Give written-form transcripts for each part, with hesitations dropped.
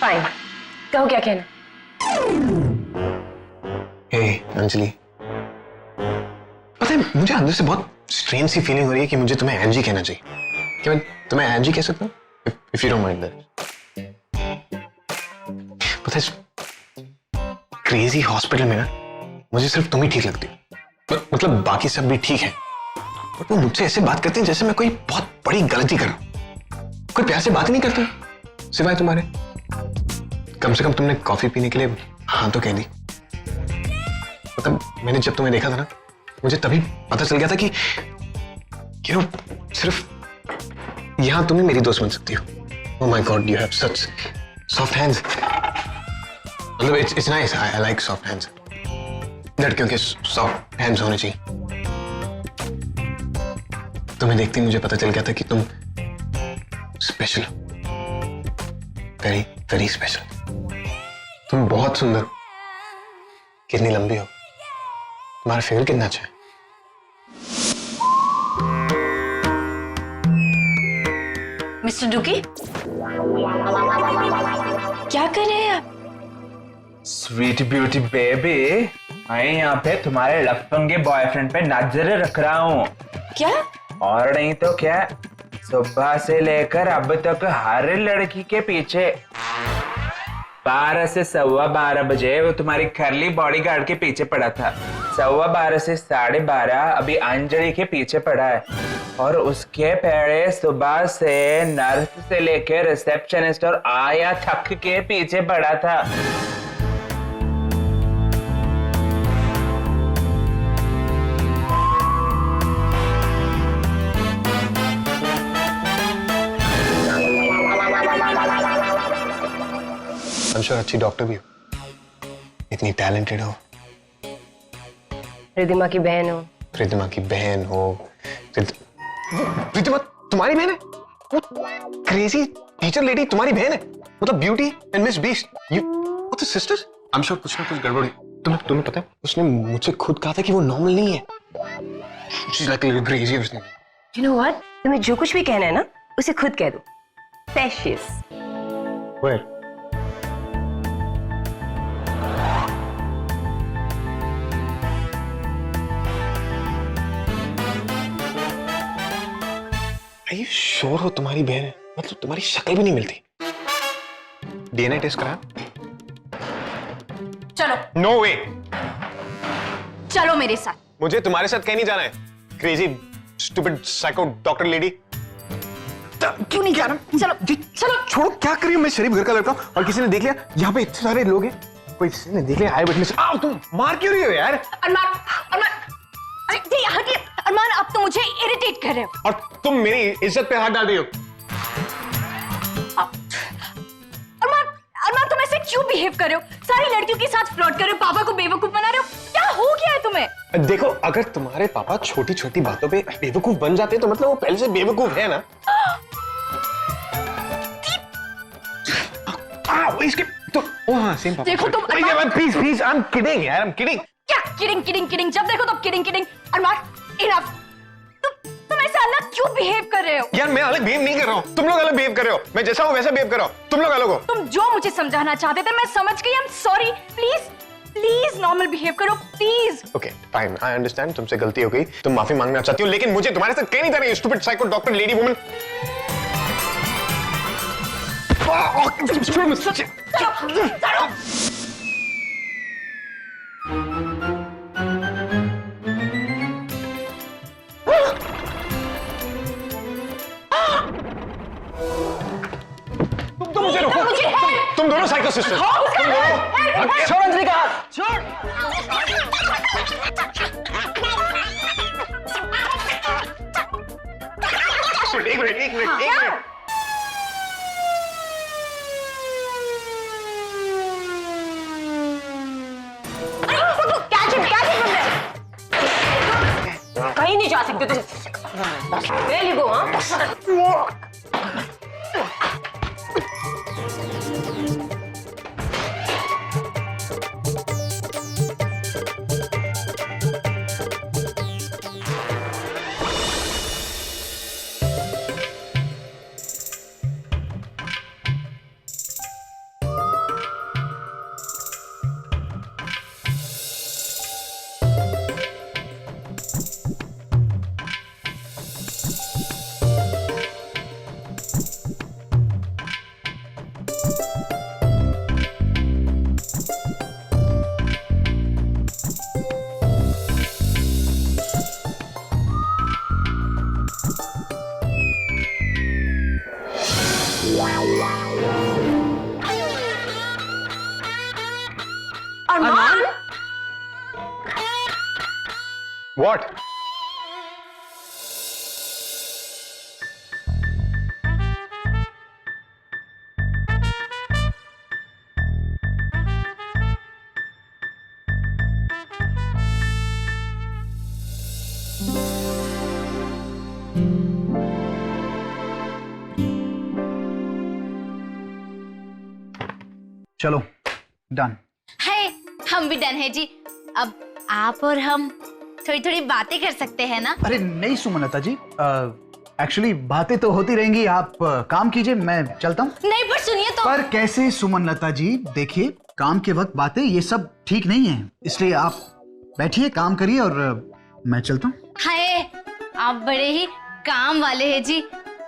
Fine, कहो क्या कहना। हे अंजलि, पता है मुझे अंदर से बहुत स्ट्रेंज सी फीलिंग हो रही है कि मुझे तुम्हें एंजी कहना चाहिए। क्या मैं तुम्हें एंजी कह सकता हूँ? If you don't mind that. पता है क्रेजी हॉस्पिटल में ना मुझे सिर्फ तुम ही ठीक लगती हो। मतलब बाकी सब भी ठीक है, बट वो मुझसे ऐसे बात करते हैं जैसे मैं कोई बहुत बड़ी गलती कर रहा हूं। कोई प्यार से बात ही नहीं करता सिवाय तुम्हारे। कम से कम तुमने कॉफी पीने के लिए हाँ तो कह दी। मतलब मैंने जब तुम्हें देखा था ना, मुझे तभी पता चल गया था कि यू नो सिर्फ यहां तुम ही मेरी दोस्त बन सकती हो। Oh my god, you have such soft hands. मतलब it's nice, I like soft hands. लड़कियों के सॉफ्ट हैंड्स होने चाहिए। तुम्हें देखते ही मुझे पता चल गया था कि तुम स्पेशल हो, वेरी वेरी स्पेशल। तुम बहुत सुंदर हो, कितनी लंबी हो, तुम्हारा फिगर कितना अच्छा है। मिस्टर डुकी, क्या कर रहे हैं आप? स्वीट ब्यूटी बेबी, मैं यहाँ पे तुम्हारे लफंगे बॉयफ्रेंड पे नजर रख रहा हूँ। क्या? और नहीं तो क्या, सुबह से लेकर अब तक हर लड़की के पीछे 12 से 12:15 बजे वो तुम्हारी खरली बॉडीगार्ड के पीछे पड़ा था। 12:15 से 12:30 अभी अंजलि के पीछे पड़ा है। और उसके पहले सुबह से नर्स से लेकर रिसेप्शनिस्ट और आया थक के पीछे पड़ा था। अंशुल अच्छी डॉक्टर भी हो, इतनी टैलेंटेड हो। रिद्धिमा की बहन हो। रिद्धिमा की बहन हो। रिद्धिमा तुम्हारी बहन है? वो क्रेजी टीचर लेडी तुम्हारी बहन है? मतलब beauty and miss beast, you what the sisters? I am sure कुछ ना कुछ गड़बड़ है। तुम्हें पता है उसने मुझसे खुद कहा था कि वो नॉर्मल नहीं है। She is like a little crazy और समथिंग। यू नो व्हाट, तुम्हें जो कुछ भी कहना है ना उसे खुद कह दो। Precious. Where? Are you sure हो तुम्हारी बहन है? मतलब तुम्हारी शक्ल भी नहीं मिलती। डीएनए टेस्ट करा? चलो। नो वे। चलो मेरे साथ। मुझे तुम्हारे साथ कहीं नहीं जाना है। Crazy stupid psycho doctor lady. क्यों नहीं जाना? चलो चलो। छोड़ो, क्या कर रही हो? मैं शरीफ घर का लड़का हूं और किसी ने देख लिया, यहाँ पे इतने सारे लोग हैं, कोई किसी ने देख लिया, आई विटनेस। आओ, तुम मार क्यों रही हो यार? अरमान, अरे हटिए। अरमान, आप तो मुझे इरिटेट कर रहे हो। और तुम मेरी इज्जत पे हाथ डाल रही हो। अरमान, तुम ऐसे क्यों बिहेव कर रहे हो? सारी लड़कियों के साथ फ्लर्ट कर रहे हो, पापा को बेवकूफ बना रहे हो। क्या हो गया है तुम्हें? देखो, अगर तुम्हारे पापा छोटी छोटी बातों पे बेवकूफ बन जाते तो मतलब वो पहले से बेवकूफ है ना। इसके तो हाँ, सेम पापा। देखो तुम प्लीज आई एम किडिंग यार, आई एम किडिंग। क्या किडिंग? जब देखो तब किडिंग। अरमान, इनफ। तुम ऐसे अलग क्यों बिहेव कर रहे हो? यार मैं अलग बिहेव नहीं कर रहा हूँ, तुम लोग अलग बिहेव कर रहे हो। मैं जैसा हूँ वैसा बिहेव कर रहा हूँ, तुम लोग अलग हो। तुम जो मुझे समझाना चाहते थे मैं समझ गई। I am sorry. Please normal behave करो please. Okay fine, I understand, तुमसे गलती हो गई, तुम माफी मांगना चाहती हो, लेकिन मुझे तुम्हारे साथ कहीं नहीं जाना है, stupid psycho doctor lady woman. तुम मुझे रोको। तुम दोनों साइको सिस्टर। तुम दोनों। छोड़ अंजलि का हाथ, छोड़। एक मिनट। कहीं नहीं जा सकते तुम। There you go, हाँ? अरमान, What? चलो डन। है, हम भी डन है जी। अब आप और हम थोड़ी थोड़ी बातें कर सकते हैं ना? अरे नहीं सुमनलता जी, एक्चुअली बातें तो होती रहेंगी, आप काम कीजिए, मैं चलता हूँ। नहीं पर सुनिए तो। पर कैसे सुमनलता जी, देखिए काम के वक्त बातें ये सब ठीक नहीं है, इसलिए आप बैठिए, काम करिए और मैं चलता हूँ। हाय, आप बड़े ही काम वाले हैं जी।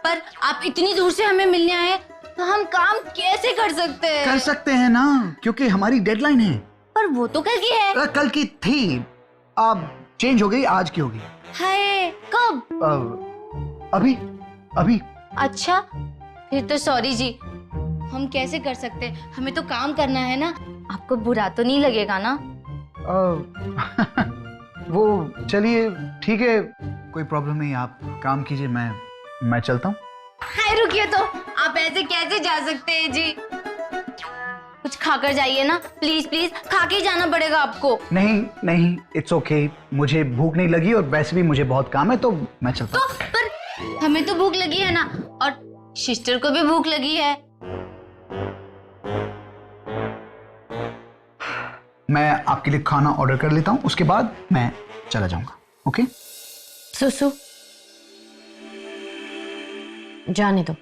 पर आप इतनी दूर से हमें मिलने आए तो हम काम कैसे कर सकते हैं? कर सकते हैं ना, क्योंकि हमारी डेडलाइन है। पर वो तो कल की है। कल की थी, अब चेंज हो गई, आज की होगी। हाय, कब? अभी अभी। अच्छा, फिर तो सॉरी जी, हम कैसे कर सकते हैं? हमें तो काम करना है ना। आपको बुरा तो नहीं लगेगा ना? वो चलिए ठीक है, कोई प्रॉब्लम नहीं, आप काम कीजिए, मैं चलता हूँ। हाय रुकिए तो, आप ऐसे कैसे जा सकते हैं जी? कुछ खाकर जाइए ना, प्लीज प्लीज, खा के जाना पड़ेगा आपको। नहीं नहीं, इट्स ओके, मुझे भूख नहीं लगी और वैसे भी मुझे बहुत काम है, तो मैं चलता हूँ। पर हमें तो भूख लगी है ना, और सिस्टर को भी भूख लगी है। मैं आपके लिए खाना ऑर्डर कर लेता हूँ, उसके बाद मैं चला जाऊंगा। ओके सुसु, जाने दो।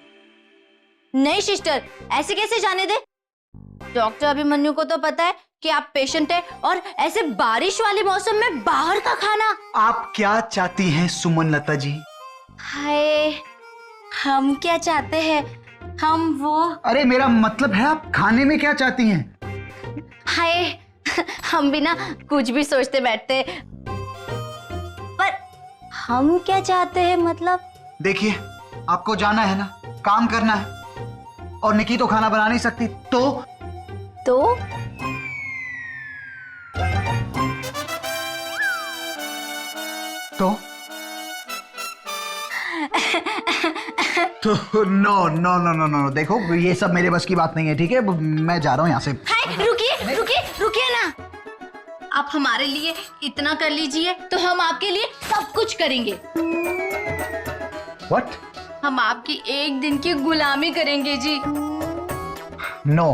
नहीं सिस्टर, ऐसे कैसे जाने दे? डॉक्टर अभिमन्यु को तो पता है कि आप पेशेंट है, और ऐसे बारिश वाले मौसम में बाहर का खाना। आप क्या चाहती हैं सुमनलता जी? हाय, हम क्या चाहते हैं? हम वो, अरे मेरा मतलब है आप खाने में क्या चाहती हैं? हाय, हम भी ना कुछ भी सोचते बैठते, पर हम क्या चाहते हैं मतलब? देखिए, आपको जाना है ना, काम करना है, और निकी तो खाना बना नहीं सकती, तो no no no no no, देखो ये सब मेरे बस की बात नहीं है, ठीक है? मैं जा रहा हूँ यहाँ से। हाय, रुकिए रुकिए रुकिए ना। आप हमारे लिए इतना कर लीजिए तो हम आपके लिए सब कुछ करेंगे। What? हम आपकी एक दिन की गुलामी करेंगे जी। नो।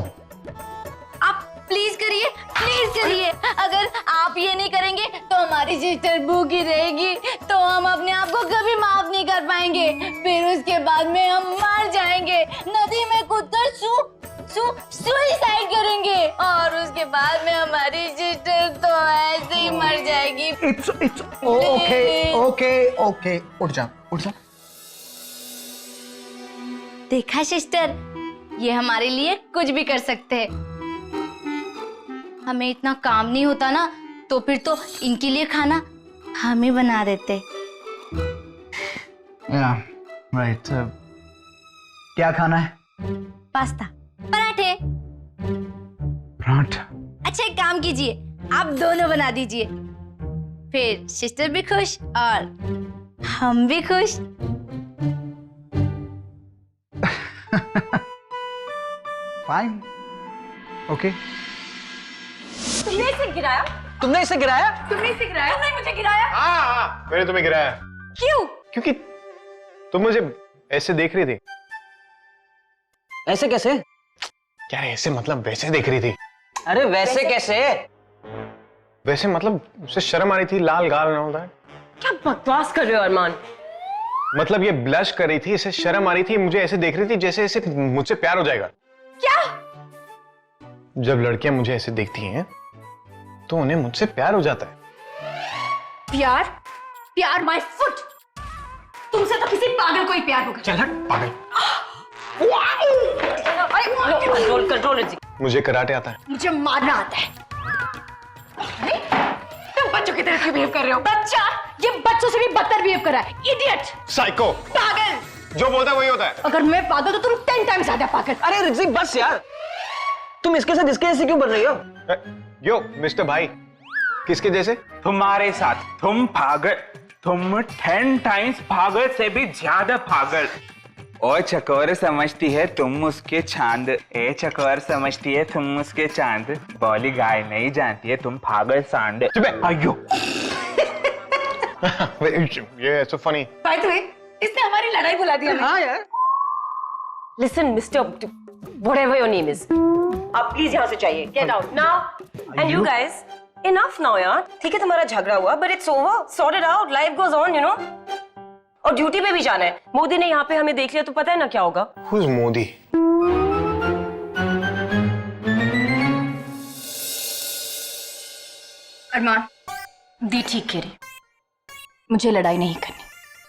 आप प्लीज करिए, प्लीज करिए। अगर आप ये नहीं करेंगे तो हमारी सिस्टर भूखी रहेगी, तो हम अपने आप को कभी माफ नहीं कर पाएंगे। फिर उसके बाद में हम मर जाएंगे, नदी में कूदकर सुसाइड करेंगे, और उसके बाद में हमारी सिस्टर तो ऐसे ही मर जाएगी। It's okay, उठ जा। देखा सिस्टर, ये हमारे लिए कुछ भी कर सकते हैं। हमें इतना काम नहीं होता ना, तो फिर तो इनके लिए खाना हम ही बना देते। राइट। क्या खाना है? पास्ता, पराठे। पराठा? अच्छा एक काम कीजिए, आप दोनों बना दीजिए, फिर सिस्टर भी खुश और हम भी खुश। Fine, okay. तुमने इसे गिराया? तुमने इसे गिराया? तुमने मुझे गिराया? हाँ, मैंने तुम्हें गिराया। क्यों? क्योंकि तुम मुझे ऐसे देख रही थी। ऐसे कैसे? क्या है ऐसे, मतलब वैसे देख रही थी। अरे वैसे कैसे? वैसे मतलब उसे शर्म आ रही थी, लाल गाल ना होता है। क्या बकवास कर रहे हो अरमान? मतलब ये ब्लश कर रही थी, इसे शर्म आ रही थी, मुझे ऐसे देख रही थी जैसे इसे मुझसे प्यार हो जाएगा। क्या? जब लड़कियां मुझे ऐसे देखती हैं तो उन्हें मुझसे प्यार हो जाता है। प्यार माय फुट। तुमसे तो किसी पागल को ही प्यार होगा। चल हट पागल। कंट्रोल। मुझे कराटे आता है। मुझे मारना आता है। अरे, तुम बच्चों की तरह बिहेव कर रहे हो। बच्चा, ये बच्चों से भी बदतर बिहेव कर रहा है। इडियट, साइको, पागल। जो बोलता है वही होता है। अगर मैं पागल तो तुम 10 टाइम्स ज्यादा पागल। अरे रिज्वी बस यार, तुम इसके साथ इसके जैसे क्यों बन रही हो? यो मिस्टर भाई, किसके जैसे? तुम्हारे साथ तुम पागल, तुम 10 टाइम्स पागल से भी ज्यादा पागल। ओ चकोर समझती है तुम उसके चांद, ए चकोर समझती है तुम उसके चांद, बोली गाय नहीं जानती है तुम पागल सांड। अयो ये so funny. By the way, इसने हमारी लड़ाई बुला दी हमें। हाँ यार, Listen, Mr. Whatever your name is. आप प्लीज यहाँ से चाहिए. Get out now. And you guys, enough now यार. ठीक है तुम्हारा झगड़ा हुआ, but it's over. Sort it out. Life goes on, you know. और ड्यूटी पे भी जाना है. मोदी ने यहाँ पे हमें देख लिया तो पता है ना क्या होगा. Who's मोदी? अरमान, दी ठीक कह रही, मुझे लड़ाई नहीं करनी।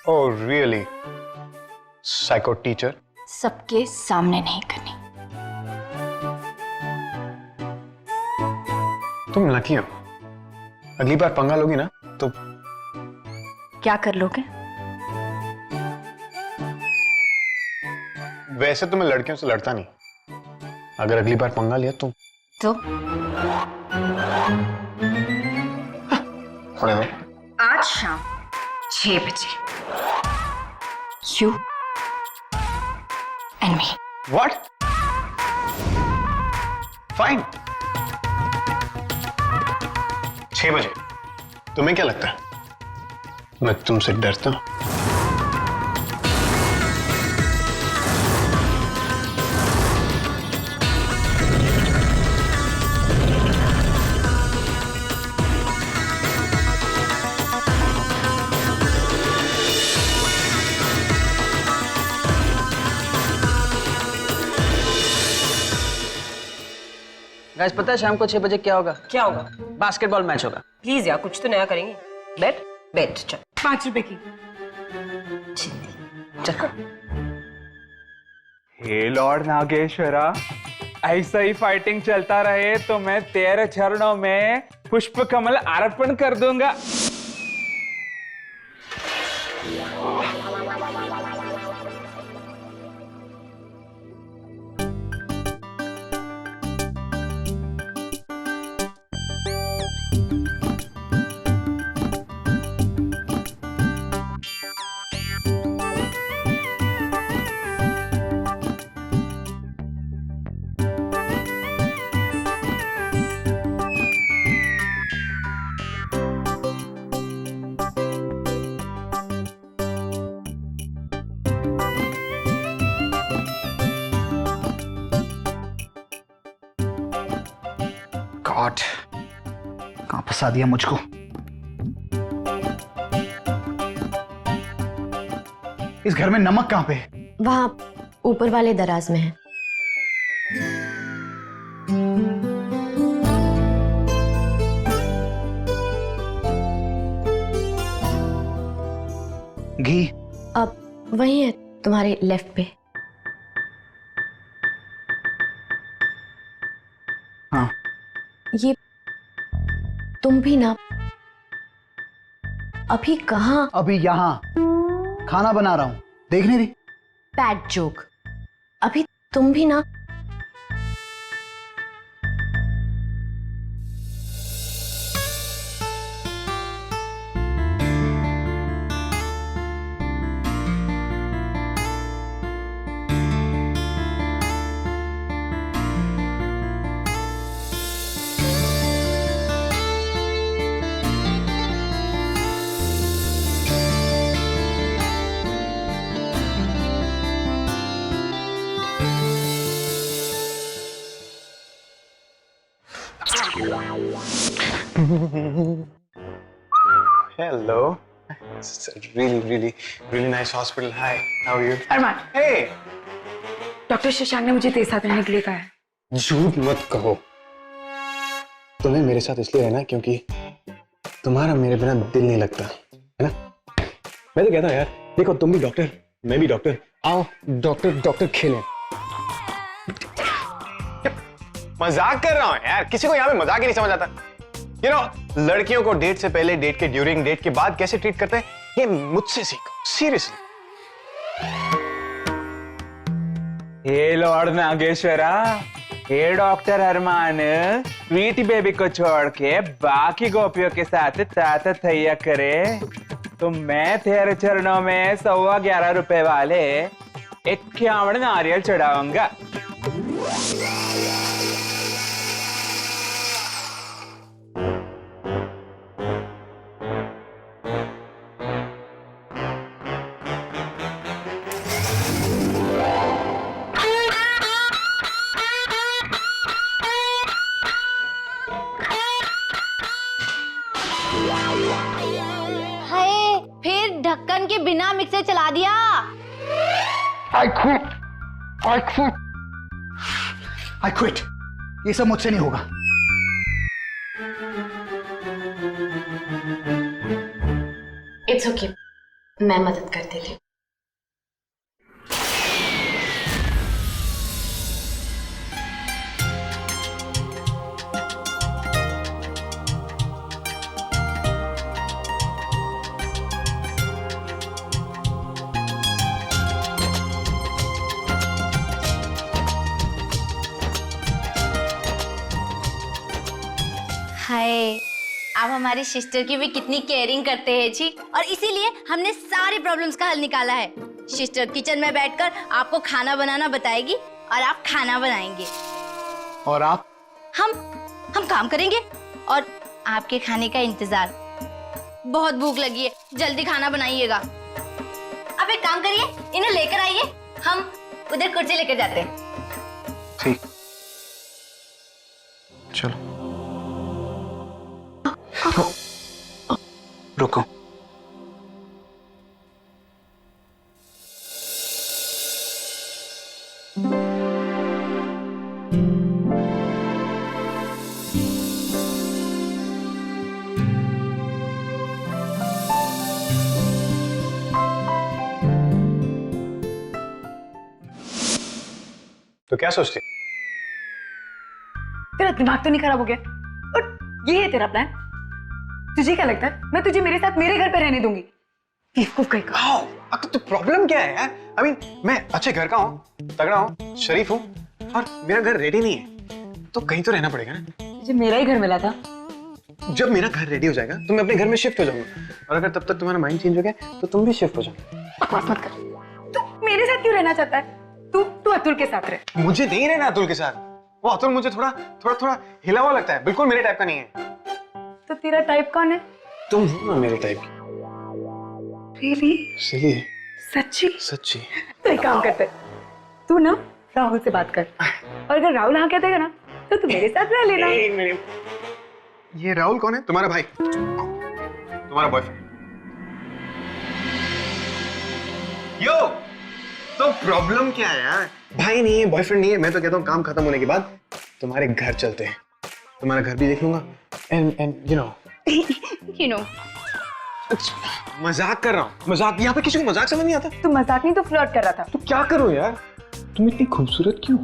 Oh really? Psycho teacher? सबके सामने नहीं करनी। तुम लकी हो, अगली बार पंगा लोगी ना तो क्या कर लोगे? वैसे तो मैं लड़कियों से लड़ता नहीं, अगर अगली बार पंगा लिया तो आज शाम 6 बजे You and me. What? Fine. 6 बजे। तुम्हें क्या लगता है मैं तुमसे डरता हूं? गाइस पता है शाम को 6 बजे क्या होगा? क्या होगा? बास्केटबॉल मैच होगा। प्लीज यार कुछ तो नया करेंगे. बेट बेट चल. 5 रुपए की। चल। हे लॉर्ड नागेश्वरा, ऐसा ही फाइटिंग चलता रहे तो मैं तेरे चरणों में पुष्प कमल अर्पण कर दूंगा. गॉड, कहां फंसा दिया मुझको? इस घर में नमक कहां पे? वहां ऊपर वाले दराज में है. घी? अब वही है तुम्हारे लेफ्ट पे. हाँ। ये तुम भी ना अभी कहाँ? अभी यहां खाना बना रहा हूं, देख नहीं रही? Bad joke. अभी तुम भी ना Hello. It's a really nice hospital. Hi, how are you? Armaan, Hey. Doctor Shashank ने मुझे तेरे साथ रहने के लिए कहा है। झूठ मत कहो। तुम्हें मेरे साथ इसलिए रहना है क्योंकि तुम्हारा मेरे बिना दिल नहीं लगता, है ना? मैं तो कहता हूँ यार, देखो तुम भी डॉक्टर, मैं भी डॉक्टर, आओ डॉक्टर खेलें। मजाक कर रहा हूँ यार, किसी को यहाँ पे मजाक ही नहीं समझ आता। You know, लड़कियों को डेट से पहले, डेट के ड्यूरिंग, डेट के बाद कैसे ट्रीट करते हैं, ये मुझसे सीखो, सीरियसली। हे लॉर्ड नागेश्वरा, हे डॉक्टर अरमान, स्वीटी बेबी को छोड़ के बाकी गोपियों के साथ ताता थैया करे तो मैं तेरे चरणों में 11.25 रुपए वाले 51 नारियल चढ़ाऊंगा। हाय, फिर ढक्कन के बिना मिक्सर चला दिया। I quit. ये सब मुझसे नहीं होगा। इट्स ओके, मैं मदद कर देती हूँ। हाय, आप हमारी सिस्टर की भी कितनी केयरिंग करते हैं जी, और इसीलिए हमने सारी प्रॉब्लम्स का हल निकाला है। सिस्टर किचन में बैठकर आपको खाना बनाना बताएगी और आप खाना बनाएंगे, और आप? हम काम करेंगे और आपके खाने का इंतजार। बहुत भूख लगी है, जल्दी खाना बनाइएगा। आप एक काम करिए, इन्हें लेकर आइए, हम उधर कुर्सी लेकर जाते हैं। ठीक, चलो। रुको। तो क्या सोचती? तेरा दिमाग तो नहीं खराब हो गया? और ये है तेरा प्लान? तुझे क्या लगता है मैं तुझे मेरे साथ मेरे घर पे रहने दूंगी? बेवकूफ कहीं का। तो प्रॉब्लम क्या है यार? I mean, मैं अच्छे घर का हूँ, तगड़ा हूँ, शरीफ हूँ, और मेरा घर रेडी नहीं है, तो कहीं तो रहना पड़ेगा ना। तुझे मेरा ही घर मिला था। जब मेरा घर रेडी हो जाएगा तो मैं अपने घर में शिफ्ट हो जाऊंगा, और अगर तब तक तुम्हारा माइंड चेंज हो गया तो तुम भी शिफ्ट हो जाओगे। बकवास मत कर। तू मेरे साथ क्यों रहना चाहता है? तू अतुल के साथ रह। मुझे नहीं रहना अतुल के साथ। वो अतुल मुझे थोड़ा हिला हुआ लगता है, बिल्कुल मेरे टाइप का नहीं है। तो तेरा टाइप कौन है? तुम हो ना मेरे टाइप की। Really? सही है। सच्ची? सच्ची। तो एक काम करते, तू ना राहुल से बात कर, और अगर राहुल हाँ कह देगा ना तो तू मेरे साथ रह लेना। ये राहुल कौन है? तुम्हारा भाई, तुम्हारा बॉयफ्रेंड। यो, तो प्रॉब्लम क्या है यार? भाई नहीं है, बॉयफ्रेंड नहीं है, मैं तो कहता हूँ काम खत्म होने के बाद तुम्हारे घर चलते हैं, तुम्हारा घर भी देख लूंगा, एंड यू नो मजाक कर रहा हूँ, मजाक। यहाँ पे किसी को मजाक समझ नहीं आता। तू मजाक नहीं तो फ्लर्ट कर रहा था। तो क्या करूँ यार? तुम इतनी खूबसूरत क्यों?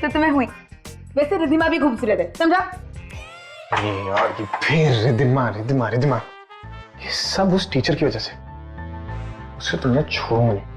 तो तुम्हें हुई। वैसे रिधिमा भी खूबसूरत है, समझा? अरे यार, ये फिर रिधिमा, ये सब उस टीचर की वजह से। उसे तुमने छोड़ूंगा नहीं।